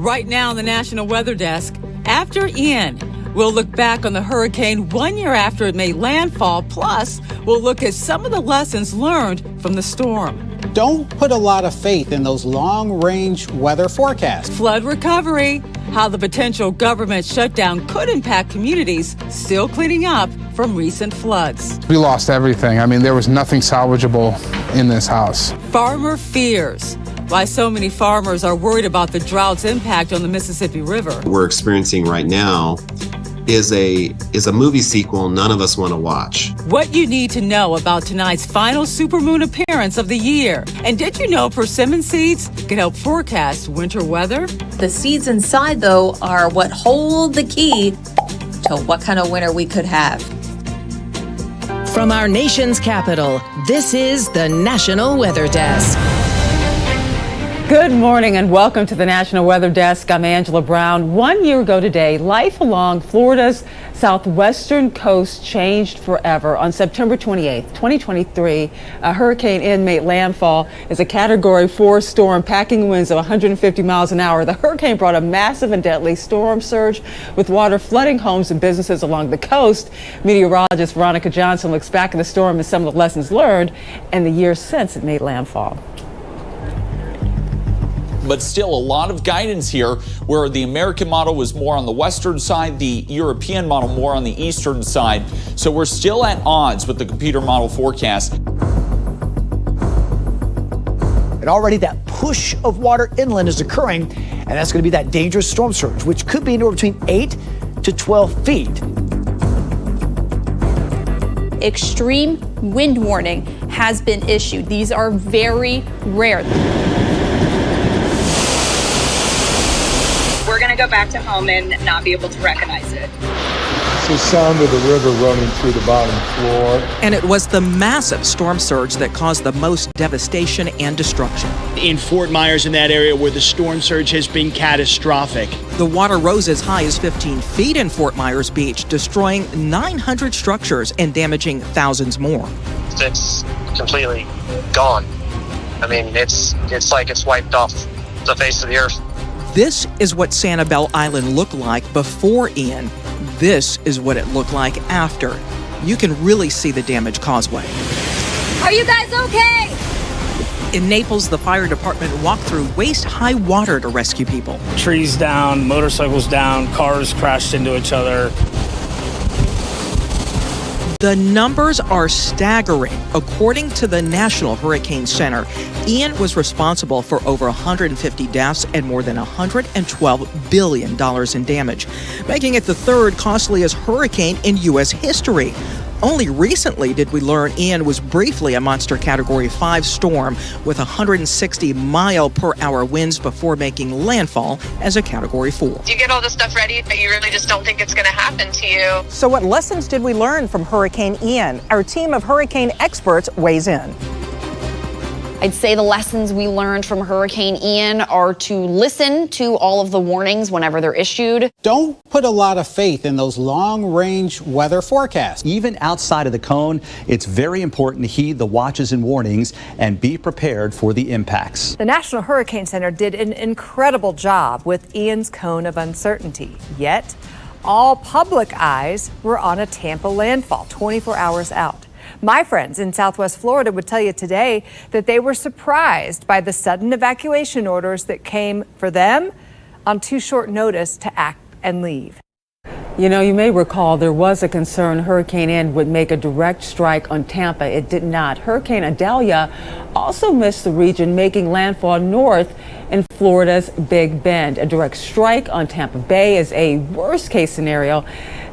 Right now on the National Weather Desk, after Ian, we'll look back on the hurricane 1 year after it made landfall. Plus, we'll look at some of the lessons learned from the storm. Don't put a lot of faith in those long-range weather forecasts. Flood recovery, how the potential government shutdown could impact communities still cleaning up from recent floods. We lost everything. I mean, there was nothing salvageable in this house. Farmer fears. Why so many farmers are worried about the drought's impact on the Mississippi River. We're experiencing right now is a movie sequel none of us want to watch. What you need to know about tonight's final supermoon appearance of the year. And did you know persimmon seeds can help forecast winter weather? The seeds inside, though, are what hold the key to what kind of winter we could have. From our nation's capital, this is the National Weather Desk. Good morning and welcome to the National Weather Desk. I'm Angela Brown. 1 year ago today, life along Florida's southwestern coast changed forever. On September 28th, 2023, Hurricane Ian made landfall as a Category 4 storm, packing winds of 150 miles an hour. The hurricane brought a massive and deadly storm surge with water flooding homes and businesses along the coast. Meteorologist Veronica Johnson looks back at the storm and some of the lessons learned and the years since it made landfall. But still a lot of guidance here, where the American model was more on the western side, the European model more on the eastern side. So we're still at odds with the computer model forecast. And already that push of water inland is occurring, and that's going to be that dangerous storm surge, which could be anywhere between 8 to 12 feet. Extreme wind warning has been issued. These are very rare. We're going to go back to home and not be able to recognize it. It's the sound of the river running through the bottom floor. And it was the massive storm surge that caused the most devastation and destruction. In Fort Myers, in that area where the storm surge has been catastrophic. The water rose as high as 15 feet in Fort Myers Beach, destroying 900 structures and damaging thousands more. It's completely gone. I mean, it's like it's wiped off the face of the earth. This is what Sanibel Island looked like before Ian. This is what it looked like after. You can really see the damaged causeway. Are you guys okay? In Naples, the fire department walked through waist-high water to rescue people. Trees down, motorcycles down, cars crashed into each other. The numbers are staggering. According to the National Hurricane Center, Ian was responsible for over 150 deaths and more than $112 billion in damage, making it the third costliest hurricane in U.S. history. Only recently did we learn Ian was briefly a monster Category 5 storm with 160-mile-per-hour winds before making landfall as a Category 4. You get all this stuff ready, but you really just don't think it's going to happen to you. So what lessons did we learn from Hurricane Ian? Our team of hurricane experts weighs in. I'd say the lessons we learned from Hurricane Ian are to listen to all of the warnings whenever they're issued. Don't put a lot of faith in those long-range weather forecasts. Even outside of the cone, it's very important to heed the watches and warnings and be prepared for the impacts. The National Hurricane Center did an incredible job with Ian's cone of uncertainty. Yet, all public eyes were on a Tampa landfall 24 hours out. My friends in Southwest Florida would tell you today that they were surprised by the sudden evacuation orders that came for them on too short notice to act and leave. You know, you may recall there was a concern Hurricane Ian would make a direct strike on Tampa. It did not. Hurricane Idalia also missed the region, making landfall north in Florida's Big Bend. A direct strike on Tampa Bay is a worst-case scenario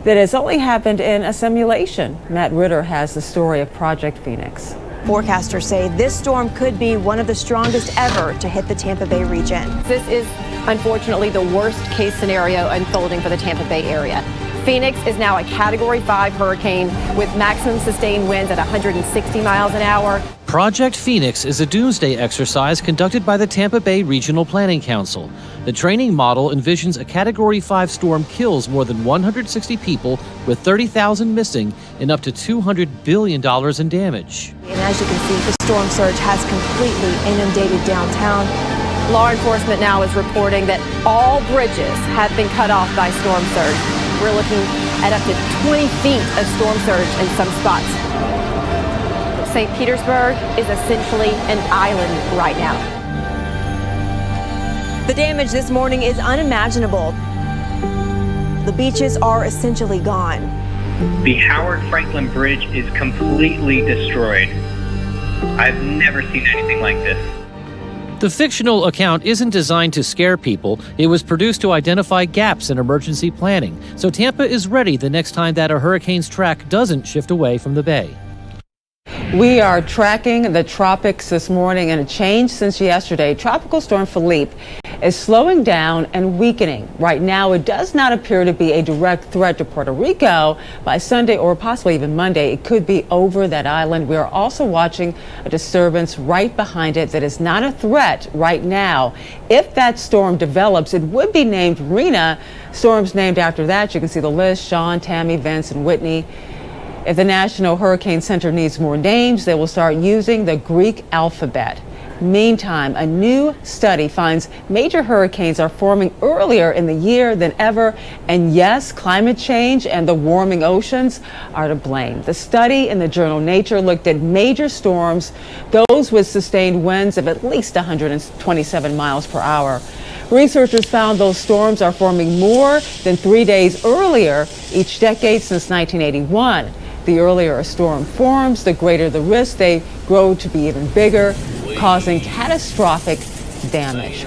that has only happened in a simulation. Matt Ritter has the story of Project Phoenix. Forecasters say this storm could be one of the strongest ever to hit the Tampa Bay region. This is unfortunately the worst case scenario unfolding for the Tampa Bay area. Phoenix is now a Category 5 hurricane with maximum sustained winds at 160 miles an hour. Project Phoenix is a doomsday exercise conducted by the Tampa Bay Regional Planning Council. The training model envisions a Category 5 storm kills more than 160 people with 30,000 missing and up to $200 billion in damage. And as you can see, the storm surge has completely inundated downtown. Law enforcement now is reporting that all bridges have been cut off by storm surge. We're looking at up to 20 feet of storm surge in some spots. St. Petersburg is essentially an island right now. The damage this morning is unimaginable. The beaches are essentially gone. The Howard Franklin Bridge is completely destroyed. I've never seen anything like this. The fictional account isn't designed to scare people. It was produced to identify gaps in emergency planning, so Tampa is ready the next time that a hurricane's track doesn't shift away from the bay. We are tracking the tropics this morning, and a change since yesterday. Tropical Storm Philippe is slowing down and weakening. Right now, it does not appear to be a direct threat to Puerto Rico. By Sunday or possibly even Monday, it could be over that island. We are also watching a disturbance right behind it that is not a threat right now. If that storm develops, it would be named Rina. Storms named after that. You can see the list: Sean, Tammy, Vince, and Whitney. If the National Hurricane Center needs more names, they will start using the Greek alphabet. Meantime, a new study finds major hurricanes are forming earlier in the year than ever. And yes, climate change and the warming oceans are to blame. The study in the journal Nature looked at major storms, those with sustained winds of at least 127 miles per hour. Researchers found those storms are forming more than 3 days earlier each decade since 1981. The earlier a storm forms, the greater the risk they grow to be even bigger, causing catastrophic damage.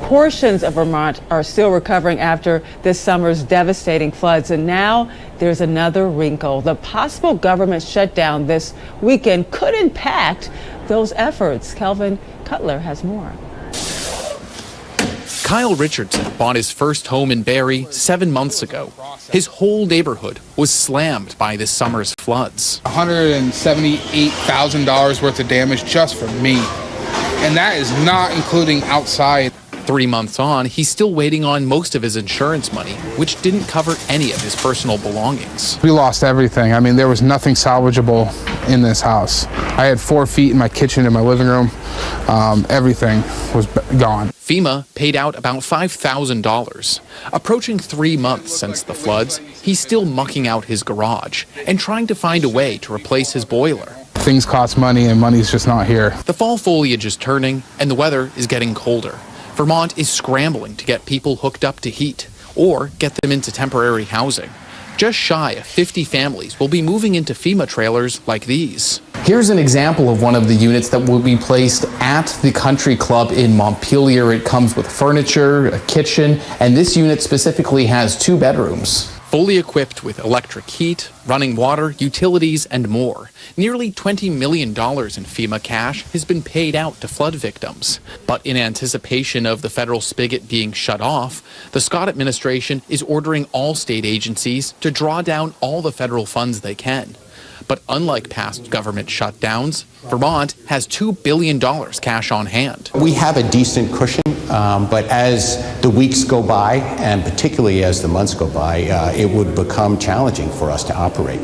Portions of Vermont are still recovering after this summer's devastating floods, and now there's another wrinkle. The possible government shutdown this weekend could impact those efforts. Kelvin Cutler has more. Kyle Richardson bought his first home in Barrie 7 months ago. His whole neighborhood was slammed by this summer's floods. $178,000 worth of damage just for me. And that is not including outside. 3 months on, he's still waiting on most of his insurance money, which didn't cover any of his personal belongings. We lost everything. I mean, there was nothing salvageable in this house. I had 4 feet in my kitchen and my living room. Everything was gone. FEMA paid out about $5,000. Approaching 3 months since the floods, he's still mucking out his garage and trying to find a way to replace his boiler. Things cost money and money's just not here. The fall foliage is turning and the weather is getting colder. Vermont is scrambling to get people hooked up to heat or get them into temporary housing. Just shy of 50 families will be moving into FEMA trailers like these. Here's an example of one of the units that will be placed at the country club in Montpelier. It comes with furniture, a kitchen, and this unit specifically has 2 bedrooms. Fully equipped with electric heat, running water, utilities, and more. Nearly $20 million in FEMA cash has been paid out to flood victims. But in anticipation of the federal spigot being shut off, the Scott administration is ordering all state agencies to draw down all the federal funds they can. But unlike past government shutdowns, Vermont has $2 billion cash on hand. We have a decent cushion, but as the weeks go by, and particularly as the months go by, it would become challenging for us to operate.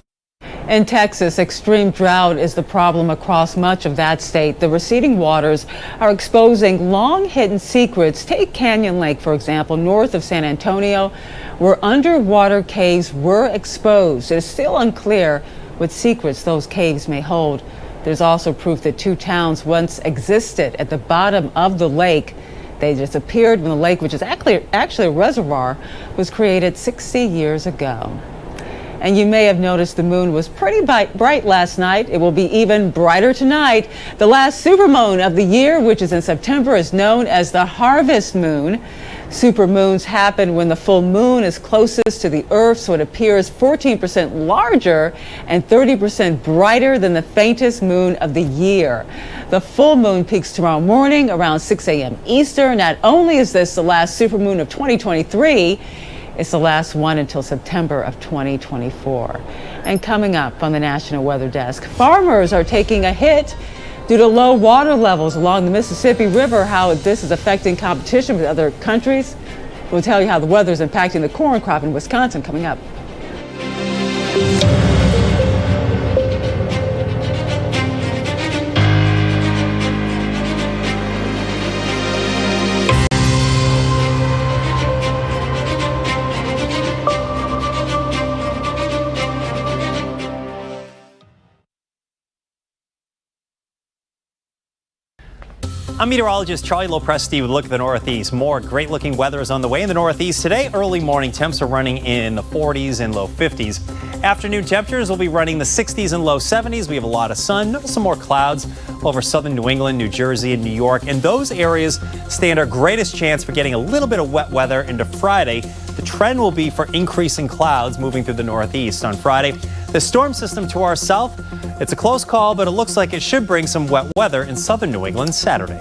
In Texas, extreme drought is the problem across much of that state. The receding waters are exposing long-hidden secrets. Take Canyon Lake, for example, north of San Antonio, where underwater caves were exposed. It is still unclear what secrets those caves may hold. There's also proof that 2 towns once existed at the bottom of the lake. They disappeared when the lake, which is actually a reservoir, was created 60 years ago. And you may have noticed the moon was pretty bright last night. It will be even brighter tonight. The last supermoon of the year, which is in September, is known as the harvest moon. Supermoons happen when the full moon is closest to the Earth, so it appears 14% larger and 30% brighter than the faintest moon of the year. The full moon peaks tomorrow morning around 6 a.m. Eastern. Not only is this the last supermoon of 2023, it's the last one until September of 2024. And coming up on the National Weather Desk, farmers are taking a hit due to low water levels along the Mississippi River. How this is affecting competition with other countries. We'll tell you how the weather is impacting the corn crop in Wisconsin coming up. I'm meteorologist Charlie Lopresti with a look at the Northeast. More great-looking weather is on the way in the Northeast today. Early morning temps are running in the 40s and low 50s. Afternoon temperatures will be running the 60s and low 70s. We have a lot of sun, notice some more clouds over southern New England, New Jersey, and New York. And those areas stand our greatest chance for getting a little bit of wet weather into Friday. The trend will be for increasing clouds moving through the Northeast on Friday. The storm system to our south, it's a close call, but it looks like it should bring some wet weather in southern New England Saturday.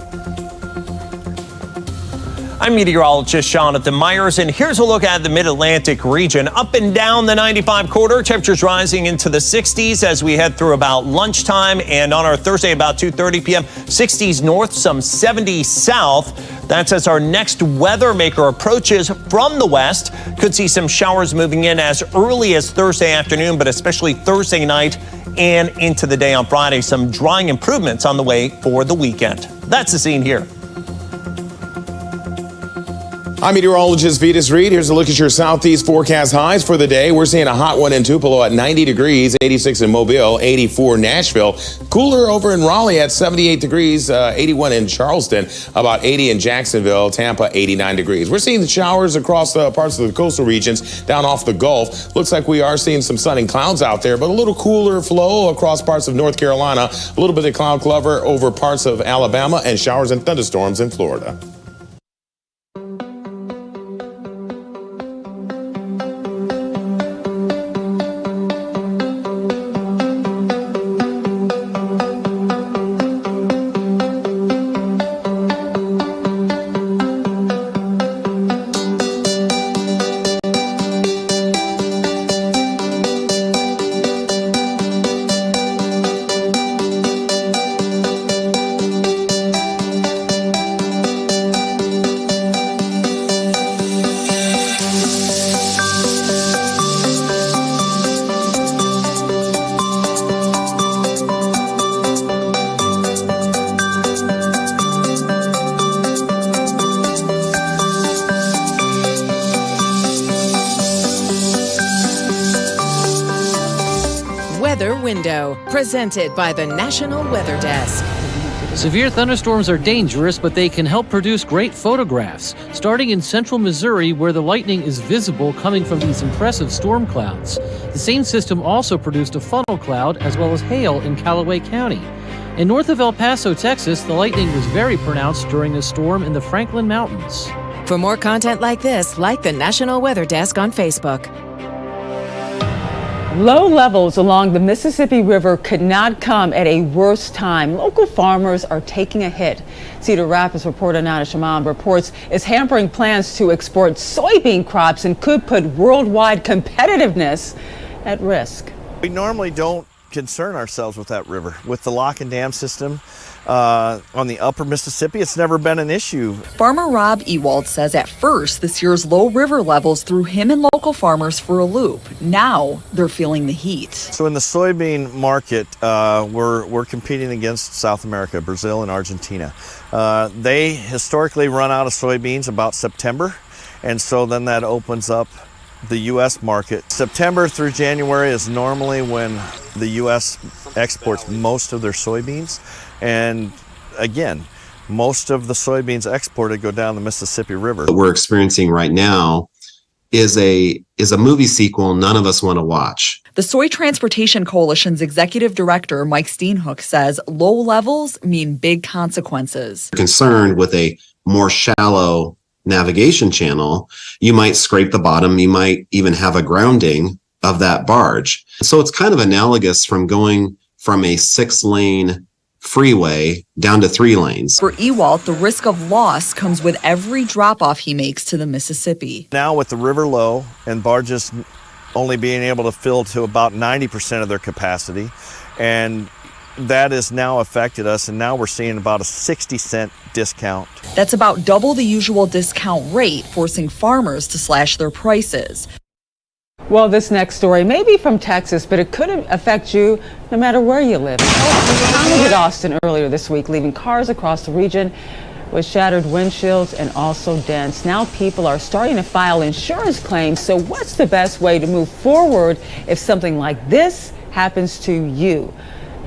I'm meteorologist Jonathan Myers, and here's a look at the Mid-Atlantic region. Up and down the 95 corridor, temperatures rising into the 60s as we head through about lunchtime, and on our Thursday about 2:30 p.m., 60s north, some 70s south. That's as our next weather maker approaches from the west. Could see some showers moving in as early as Thursday afternoon, but especially Thursday night and into the day on Friday. Some drying improvements on the way for the weekend. That's the scene here. I'm meteorologist Vitas Reed. Here's a look at your southeast forecast highs for the day. We're seeing a hot one in Tupelo at 90 degrees, 86 in Mobile, 84 Nashville. Cooler over in Raleigh at 78 degrees, 81 in Charleston, about 80 in Jacksonville, Tampa, 89 degrees. We're seeing the showers across parts of the coastal regions down off the Gulf. Looks like we are seeing some sun and clouds out there, but a little cooler flow across parts of North Carolina. A little bit of cloud cover over parts of Alabama and showers and thunderstorms in Florida. Window, presented by the National Weather Desk. Severe thunderstorms are dangerous, but they can help produce great photographs, starting in central Missouri, where the lightning is visible coming from these impressive storm clouds. The same system also produced a funnel cloud as well as hail in Callaway County. And north of El Paso, Texas, the lightning was very pronounced during a storm in the Franklin Mountains. For more content like this, like the National Weather Desk on Facebook. Low levels along the Mississippi River could not come at a worse time. Local farmers are taking a hit. Cedar Rapids reporter Nana Shaman reports it's hampering plans to export soybean crops and could put worldwide competitiveness at risk. We normally don't concern ourselves with that river. With the lock and dam system on the upper Mississippi, it's never been an issue. Farmer Rob Ewald says at first this year's low river levels threw him and local farmers for a loop. Now they're feeling the heat. So in the soybean market, we're competing against South America, Brazil and Argentina. They historically run out of soybeans about September, and so then that opens up the U.S. market. September through January is normally when the U.S. exports most of their soybeans. And again, most of the soybeans exported go down the Mississippi River. What we're experiencing right now is a movie sequel none of us want to watch. The Soy Transportation Coalition's executive director, Mike Steenhoek, says low levels mean big consequences. Concerned with a more shallow navigation channel, you might scrape the bottom, you might even have a grounding of that barge. So it's kind of analogous from going from a 6-lane freeway down to 3 lanes. For Ewald, the risk of loss comes with every drop-off he makes to the Mississippi. Now with the river low and barges only being able to fill to about 90% of their capacity, and that has now affected us, and now we're seeing about a 60-cent discount. That's about double the usual discount rate, forcing farmers to slash their prices. Well, this next story may be from Texas, but it could affect you no matter where you live. It hit Austin earlier this week, leaving cars across the region with shattered windshields and also dents. Now people are starting to file insurance claims. So what's the best way to move forward if something like this happens to you?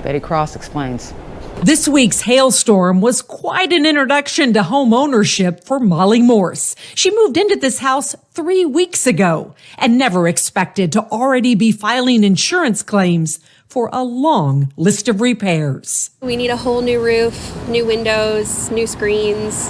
Betty Cross explains. This week's hailstorm was quite an introduction to home ownership for Molly Morse. She moved into this house 3 weeks ago and never expected to already be filing insurance claims for a long list of repairs. We need a whole new roof, new windows, new screens.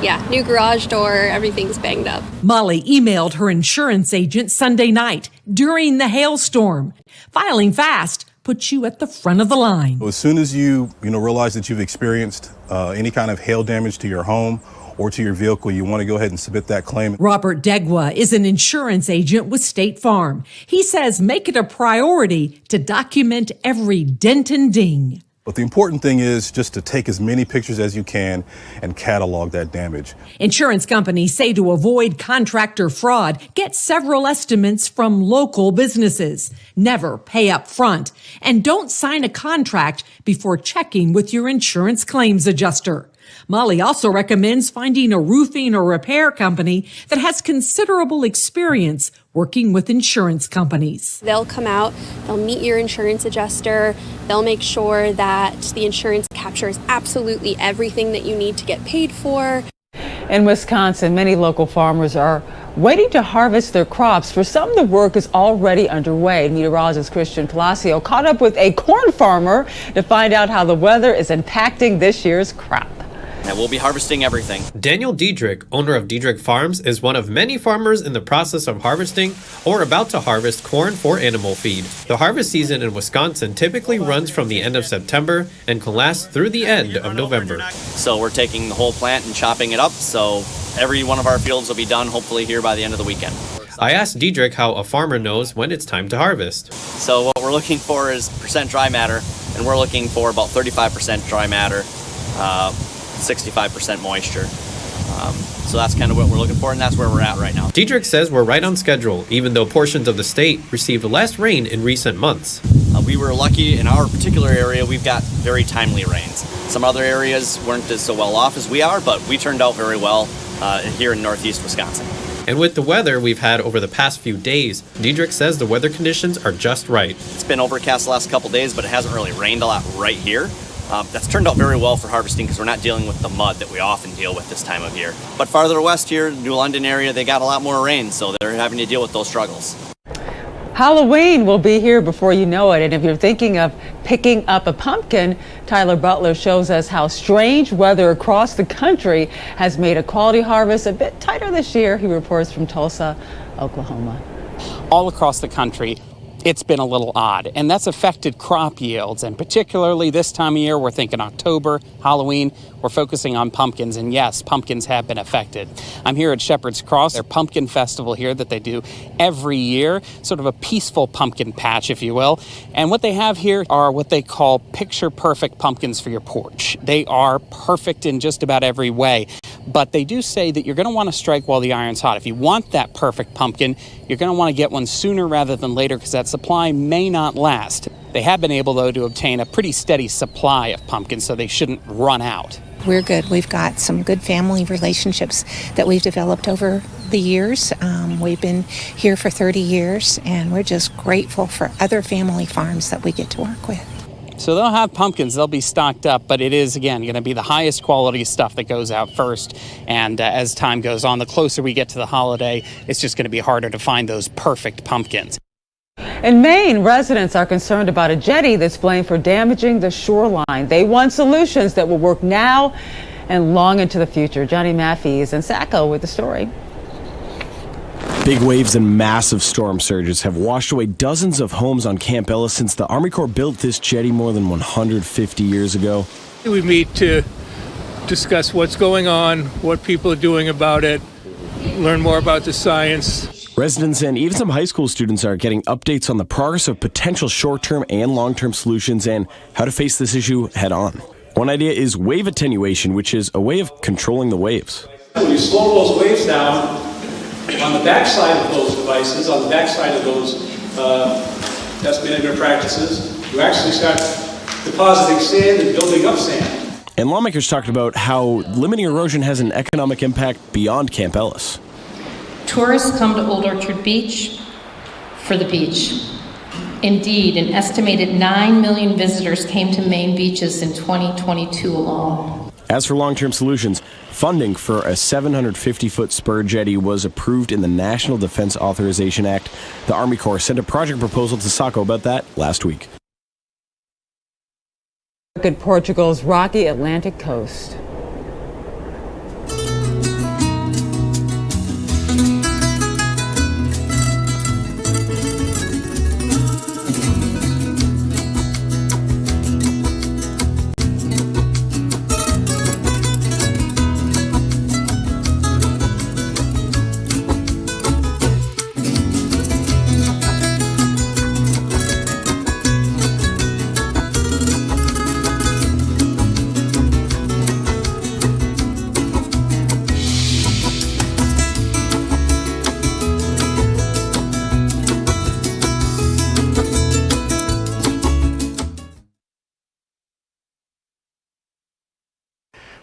Yeah, new garage door, everything's banged up. Molly emailed her insurance agent Sunday night during the hailstorm. Filing fast puts you at the front of the line. As soon as you realize that you've experienced any kind of hail damage to your home or to your vehicle, you want to go ahead and submit that claim. Robert Degwa is an insurance agent with State Farm. He says make it a priority to document every dent and ding. But the important thing is just to take as many pictures as you can and catalog that damage. Insurance companies say to avoid contractor fraud, get several estimates from local businesses. Never pay up front. And don't sign a contract before checking with your insurance claims adjuster. Molly also recommends finding a roofing or repair company that has considerable experience working with insurance companies. They'll come out, they'll meet your insurance adjuster, they'll make sure that the insurance captures absolutely everything that you need to get paid for. In Wisconsin, many local farmers are waiting to harvest their crops. For some, the work is already underway. Meteorologist Christian Palacio caught up with a corn farmer to find out how the weather is impacting this year's crop. And we'll be harvesting everything. Daniel Diedrich, owner of Diedrich Farms, is one of many farmers in the process of harvesting or about to harvest corn for animal feed. The harvest season in Wisconsin typically runs from the end of September and can last through the end of November. So we're taking the whole plant and chopping it up, so every one of our fields will be done hopefully here by the end of the weekend. I asked Diedrich how a farmer knows when it's time to harvest. So what we're looking for is percent dry matter, and we're looking for about 35% dry matter. 65% moisture. So that's kind of what we're looking for, and that's where we're at right now. Diedrich says we're right on schedule, even though portions of the state received less rain in recent months. We were lucky in our particular area, we've got very timely rains. Some other areas weren't as so well off as we are, but we turned out very well here in northeast Wisconsin. And with the weather we've had over the past few days, Diedrich says the weather conditions are just right. It's been overcast the last couple days, but it hasn't really rained a lot right here. That's turned out very well for harvesting because we're not dealing with the mud that we often deal with this time of year. But farther west here, New London area, they got a lot more rain, so they're having to deal with those struggles. Halloween will be here before you know it, and if you're thinking of picking up a pumpkin, Tyler Butler shows us how strange weather across the country has made a quality harvest a bit tighter this year. He reports from Tulsa, Oklahoma. All across the country, it's been a little odd, and that's affected crop yields. And particularly this time of year, we're thinking October, Halloween, we're focusing on pumpkins. And yes, pumpkins have been affected. I'm here at Shepherd's Cross, their pumpkin festival here that they do every year, sort of a peaceful pumpkin patch, if you will. And what they have here are what they call picture-perfect pumpkins for your porch. They are perfect in just about every way. But they do say that you're going to want to strike while the iron's hot. If you want that perfect pumpkin, you're going to want to get one sooner rather than later because that supply may not last. They have been able, though, to obtain a pretty steady supply of pumpkins, so they shouldn't run out. We're good. We've got some good family relationships that we've developed over the years. We've been here for 30 years, and we're just grateful for other family farms that we get to work with. So they'll have pumpkins, they'll be stocked up, but it is, again, going to be the highest quality stuff that goes out first. And as time goes on, the closer we get to the holiday, it's just going to be harder to find those perfect pumpkins. In Maine, residents are concerned about a jetty that's blamed for damaging the shoreline. They want solutions that will work now and long into the future. Johnny Maffey is in Saco with the story. Big waves and massive storm surges have washed away dozens of homes on Camp Ellis since the Army Corps built this jetty more than 150 years ago. We meet to discuss what's going on, what people are doing about it, learn more about the science. Residents and even some high school students are getting updates on the progress of potential short-term and long-term solutions and how to face this issue head-on. One idea is wave attenuation, which is a way of controlling the waves. When you slow those waves down, on the backside of those devices, on the backside of those test management practices, you actually start depositing sand and building up sand. And lawmakers talked about how limiting erosion has an economic impact beyond Camp Ellis. Tourists come to Old Orchard Beach for the beach. Indeed, an estimated 9 million visitors came to Maine beaches in 2022 alone. As for long-term solutions, funding for a 750-foot spur jetty was approved in the National Defense Authorization Act. The Army Corps sent a project proposal to SACO about that last week. Look at Portugal's rocky Atlantic coast.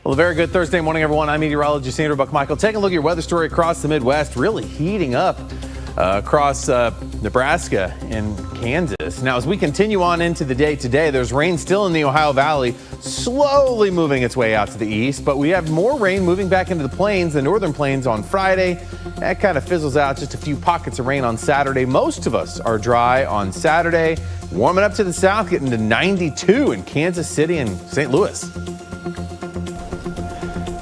Well, a very good Thursday morning, everyone. I'm meteorologist Andrew Buckmichael. Taking a look at your weather story across the Midwest, really heating up across Nebraska and Kansas. Now, as we continue on into the day today, there's rain still in the Ohio Valley, slowly moving its way out to the east, but we have more rain moving back into the plains, the northern plains on Friday. That kind of fizzles out, just a few pockets of rain on Saturday. Most of us are dry on Saturday. Warming up to the south, getting to 92 in Kansas City and St. Louis.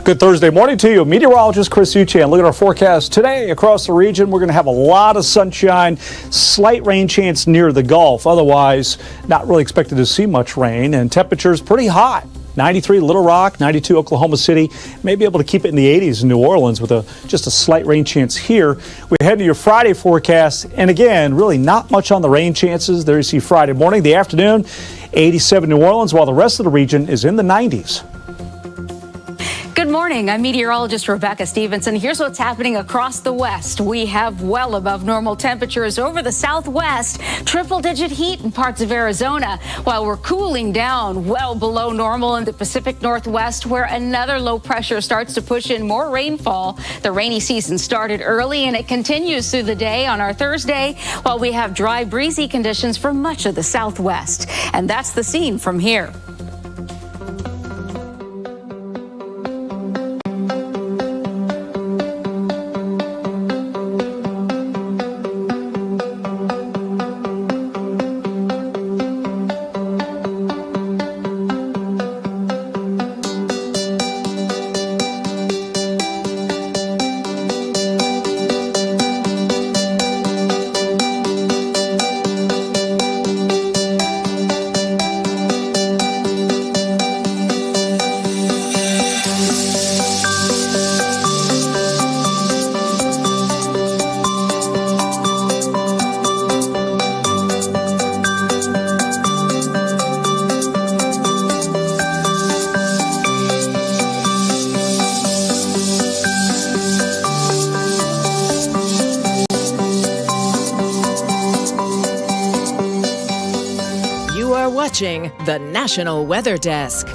Good Thursday morning to you. Meteorologist Chris Uchan. Look at our forecast today across the region. We're going to have a lot of sunshine, slight rain chance near the Gulf. Otherwise, not really expected to see much rain, and temperatures pretty hot. 93 Little Rock, 92 Oklahoma City. May be able to keep it in the 80s in New Orleans with just a slight rain chance here. We head to your Friday forecast, and again, really not much on the rain chances. There you see Friday morning. The afternoon, 87 New Orleans, while the rest of the region is in the 90s. Good morning. I'm meteorologist Rebecca Stevenson. Here's what's happening across the West. We have well above normal temperatures over the Southwest, triple-digit heat in parts of Arizona, while we're cooling down well below normal in the Pacific Northwest, where another low pressure starts to push in more rainfall. The rainy season started early, and it continues through the day on our Thursday, while we have dry, breezy conditions for much of the Southwest. And that's the scene from here. The National Weather Desk.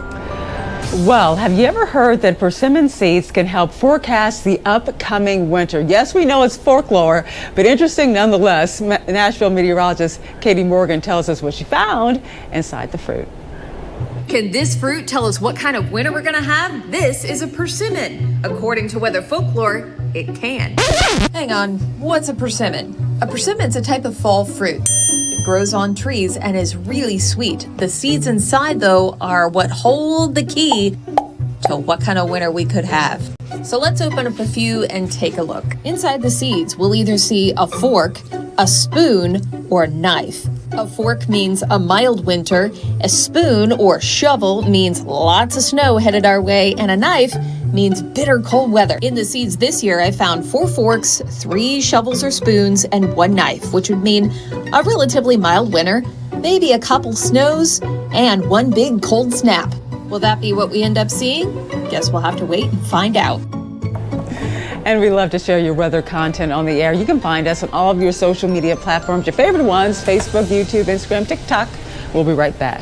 Well, have you ever heard that persimmon seeds can help forecast the upcoming winter? Yes, we know it's folklore, but interesting nonetheless. Nashville meteorologist Katie Morgan tells us what she found inside the fruit. Can this fruit tell us what kind of winter we're going to have? This is a persimmon. According to weather folklore, it can. Hang on, what's a persimmon? A persimmon's a type of fall fruit. It grows on trees and is really sweet. The seeds inside, though, are what hold the key to what kind of winter we could have. So let's open up a few and take a look. Inside the seeds, we'll either see a fork, a spoon, or a knife. A fork means a mild winter, a spoon or shovel means lots of snow headed our way, and a knife means bitter cold weather. In the seeds this year, I found 4 forks, 3 shovels or spoons, and 1 knife, which would mean a relatively mild winter, maybe a couple snows, and 1 big cold snap. Will that be what we end up seeing? Guess we'll have to wait and find out. And we love to share your weather content on the air. You can find us on all of your social media platforms, your favorite ones, Facebook, YouTube, Instagram, TikTok. We'll be right back.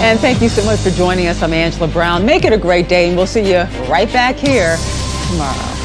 And thank you so much for joining us. I'm Angela Brown. Make it a great day, and we'll see you right back here tomorrow.